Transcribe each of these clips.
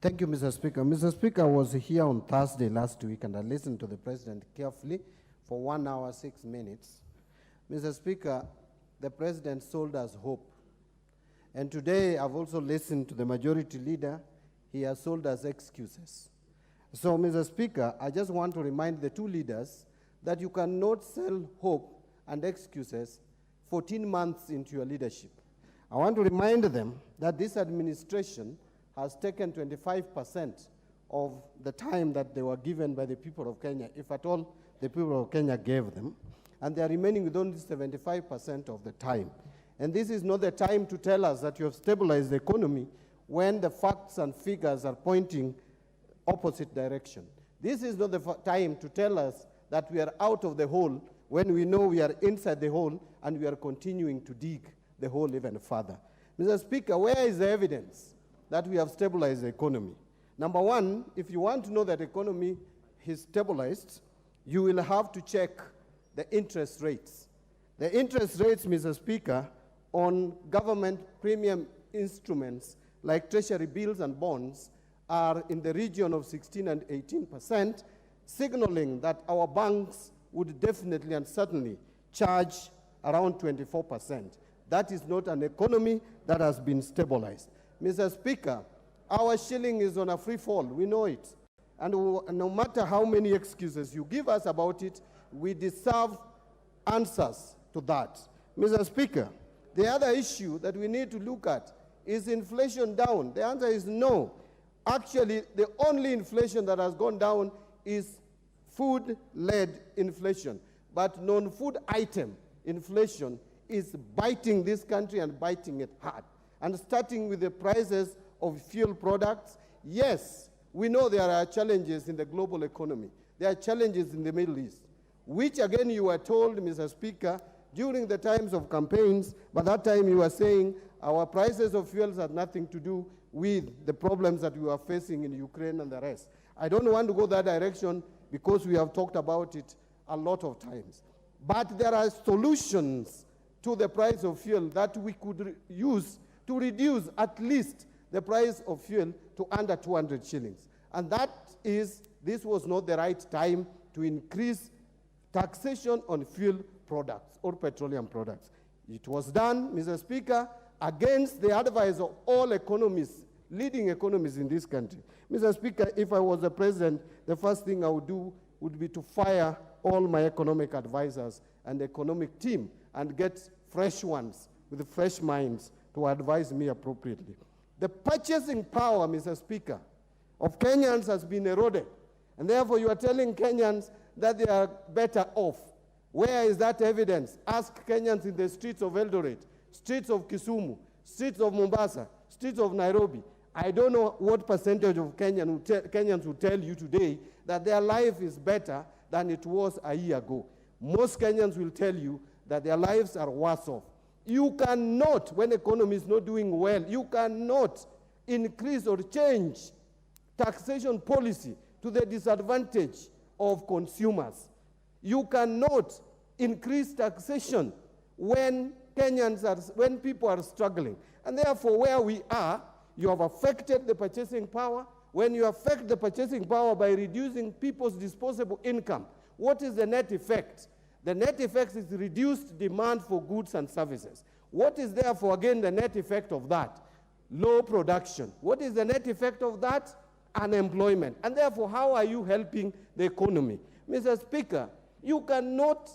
Thank you, Mr. Speaker. Mr. Speaker, I was here on Thursday last week and I listened to the President carefully for 1 hour, 6 minutes. Mr. Speaker, the President sold us hope. And today I've also listened to the Majority Leader. He has sold us excuses. So, Mr. Speaker, I just want to remind the two leaders that you cannot sell hope and excuses 14 months into your leadership. I want to remind them that this administration has taken 25% of the time that they were given by the people of Kenya, if at all the people of Kenya gave them, and they are remaining with only 75% of the time. And this is not the time to tell us that you have stabilized the economy when the facts and figures are pointing opposite direction. This is not the time to tell us that we are out of the hole when we know we are inside the hole and we are continuing to dig the hole even further. Mr. Speaker, where is the evidence that we have stabilized the economy? Number one, if you want to know that the economy is stabilized, you will have to check the interest rates. The interest rates, Mr. Speaker, on government premium instruments like treasury bills and bonds are in the region of 16 and 18%, signaling that our banks would definitely and certainly charge around 24%. That is not an economy that has been stabilized. Mr. Speaker, our shilling is on a free fall. We know it. And no matter how many excuses you give us about it, we deserve answers to that. Mr. Speaker, the other issue that we need to look at is inflation down. The answer is no. Actually, the only inflation that has gone down is food-led inflation. But non-food item inflation is biting this country and biting it hard. And starting with the prices of fuel products, yes, we know there are challenges in the global economy. There are challenges in the Middle East, which again you were told, Mr. Speaker, during the times of campaigns. By that time you were saying our prices of fuels had nothing to do with the problems that we are facing in Ukraine and the rest. I don't want to go that direction because we have talked about it a lot of times. But there are solutions to the price of fuel that we could use to reduce at least the price of fuel to under 200 shillings. And that is, this was not the right time to increase taxation on fuel products or petroleum products. It was done, Mr. Speaker, against the advice of all economists, leading economists in this country. Mr. Speaker, if I was the president, the first thing I would do would be to fire all my economic advisors and economic team and get fresh ones with fresh minds to advise me appropriately. The purchasing power, Mr. Speaker, of Kenyans has been eroded. And therefore you are telling Kenyans that they are better off. Where is that evidence? Ask Kenyans in the streets of Eldoret, streets of Kisumu, streets of Mombasa, streets of Nairobi. I don't know what percentage of Kenyans will tell you today that their life is better than it was a year ago. Most Kenyans will tell you that their lives are worse off. You cannot, when the economy is not doing well, you cannot increase or change taxation policy to the disadvantage of consumers. You cannot increase taxation when when people are struggling. And therefore, where we are, you have affected the purchasing power. When you affect the purchasing power by reducing people's disposable income, what is the net effect? The net effect is reduced demand for goods and services. What is therefore again the net effect of that? Low production. What is the net effect of that? Unemployment. And therefore, how are you helping the economy? Mr. Speaker, you cannot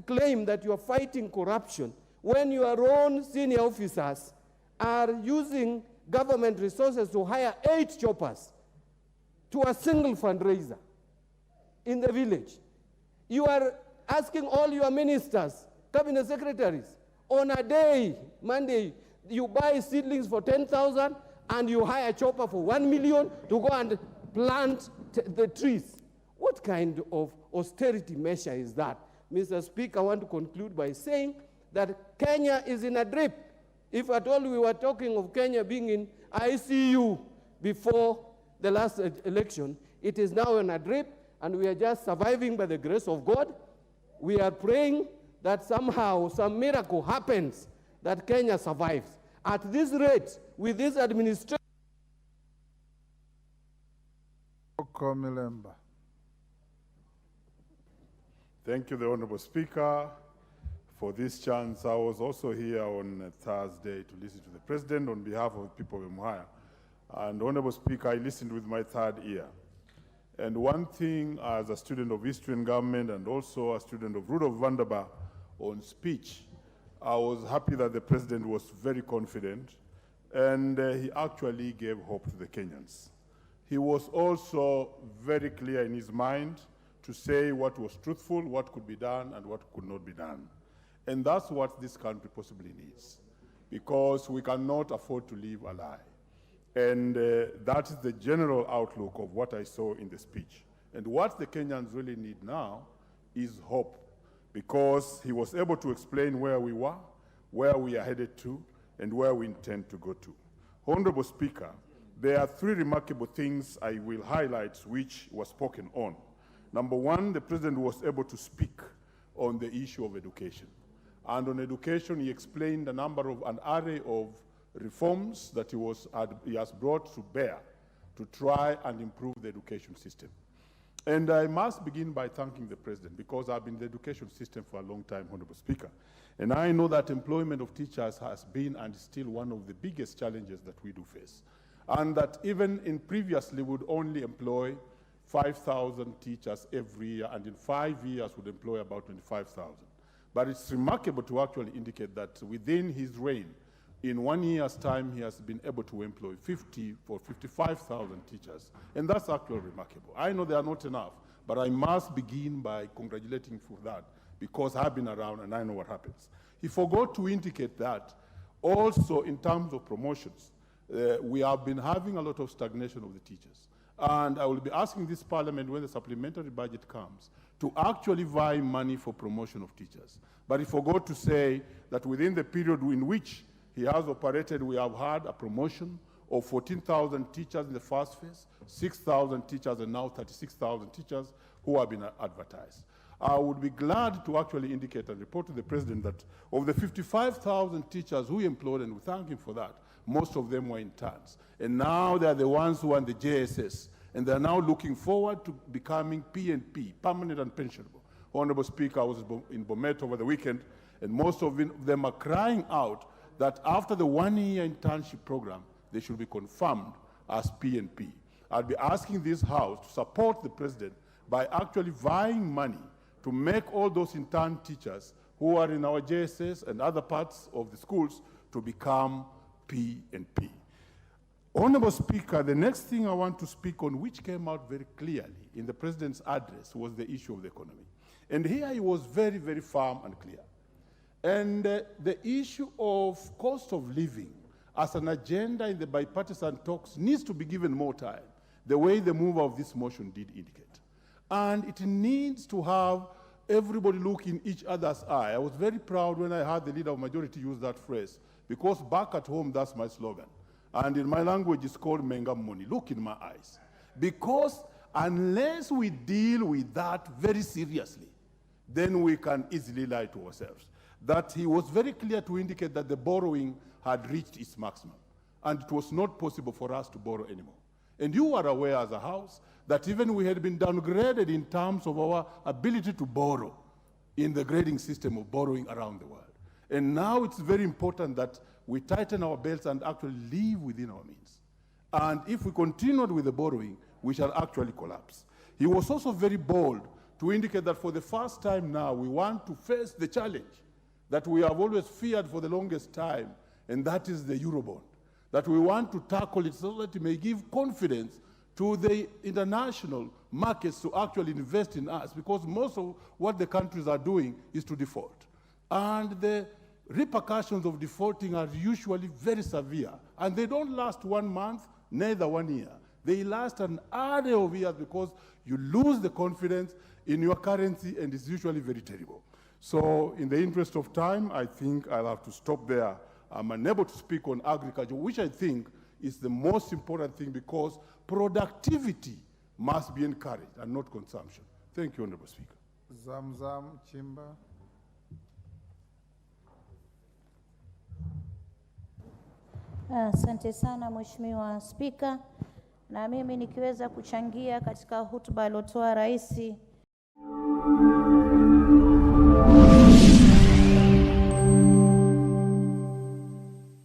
claim that you are fighting corruption when your own senior officers are using government resources to hire 8 choppers to a single fundraiser in the village. You are asking all your ministers, cabinet secretaries, on a day, Monday, you buy seedlings for 10,000 and you hire a chopper for 1 million to go and plant the trees. What kind of austerity measure is that? Mr. Speaker, I want to conclude by saying that Kenya is in a drip. If at all we were talking of Kenya being in ICU before the last election, it is now in a drip and we are just surviving by the grace of God. We are praying that somehow some miracle happens that Kenya survives. At this rate, with this administration, Komilemba. Thank you, the Honorable Speaker, for this chance. I was also here on Thursday to listen to the President on behalf of the people of Umuhaya. And Honorable Speaker, I listened with my third ear. And one thing, as a student of Eastern government and also a student of Ruto Vandaba on speech, I was happy that the President was very confident, and he actually gave hope to the Kenyans. He was also very clear in his mind to say what was truthful, what could be done, and what could not be done. And that's what this country possibly needs, because we cannot afford to live a lie. And that is the general outlook of what I saw in the speech. And what the Kenyans really need now is hope, because he was able to explain where we were, where we are headed to, and where we intend to go to. Honorable Speaker, there are three remarkable things I will highlight which were spoken on. Number one, the President was able to speak on the issue of education. And on education, he explained an array of reforms that he has brought to bear to try and improve the education system. And I must begin by thanking the President, because I've been in the education system for a long time, Honorable Speaker. And I know that employment of teachers has been and is still one of the biggest challenges that we do face. And that even in previously would only employ 5,000 teachers every year, and in 5 years would employ about 25,000. But it's remarkable to actually indicate that within his reign, in 1 year's time, he has been able to employ 55,000 teachers. And that's actually remarkable. I know they are not enough, but I must begin by congratulating for that, because I've been around and I know what happens. He forgot to indicate that also in terms of promotions, we have been having a lot of stagnation of the teachers. And I will be asking this Parliament, when the supplementary budget comes, to actually vie money for promotion of teachers. But he forgot to say that within the period in which he has operated, we have had a promotion of 14,000 teachers in the first phase, 6,000 teachers, and now 36,000 teachers who have been advertised. I would be glad to actually indicate and report to the President that of the 55,000 teachers who he employed, and we thank him for that, most of them were interns. And now they are the ones who are in the JSS, and they are now looking forward to becoming PNP, permanent and pensionable. Honorable Speaker, I was in Bomet over the weekend, and most of them are crying out that after the 1-year internship program, they should be confirmed as PNP. I'll be asking this House to support the President by actually vying money to make all those intern teachers who are in our JSS and other parts of the schools to become PNP. Honorable Speaker, the next thing I want to speak on, which came out very clearly in the President's address, was the issue of the economy. And here he was very, very firm and clear. And the issue of cost of living as an agenda in the bipartisan talks needs to be given more time, the way the mover of this motion did indicate. And it needs to have everybody look in each other's eye. I was very proud when I heard the leader of majority use that phrase, because back at home, that's my slogan. And in my language, it's called Menga Moni, look in my eyes. Because unless we deal with that very seriously, then we can easily lie to ourselves. That he was very clear to indicate that the borrowing had reached its maximum, and it was not possible for us to borrow anymore. And you are aware as a House that even we had been downgraded in terms of our ability to borrow in the grading system of borrowing around the world. And now it's very important that we tighten our belts and actually live within our means. And if we continued with the borrowing, we shall actually collapse. He was also very bold to indicate that for the first time now, we want to face the challenge that we have always feared for the longest time, and that is the Eurobond. That we want to tackle it so that it may give confidence to the international markets to actually invest in us, because most of what the countries are doing is to default. And the repercussions of defaulting are usually very severe, and they don't last 1 month, neither 1 year. They last an array of years because you lose the confidence in your currency, and it's usually very terrible. So in the interest of time, I think I'll have to stop there. I'm unable to speak on agriculture, which I think is the most important thing, because productivity must be encouraged and not consumption. Thank you, Honorable Speaker. Zamzam Chimba. Asante sana Mheshimiwa Spika. na mimi nikiweza kuchangia katika hotuba aliyotoa Rais.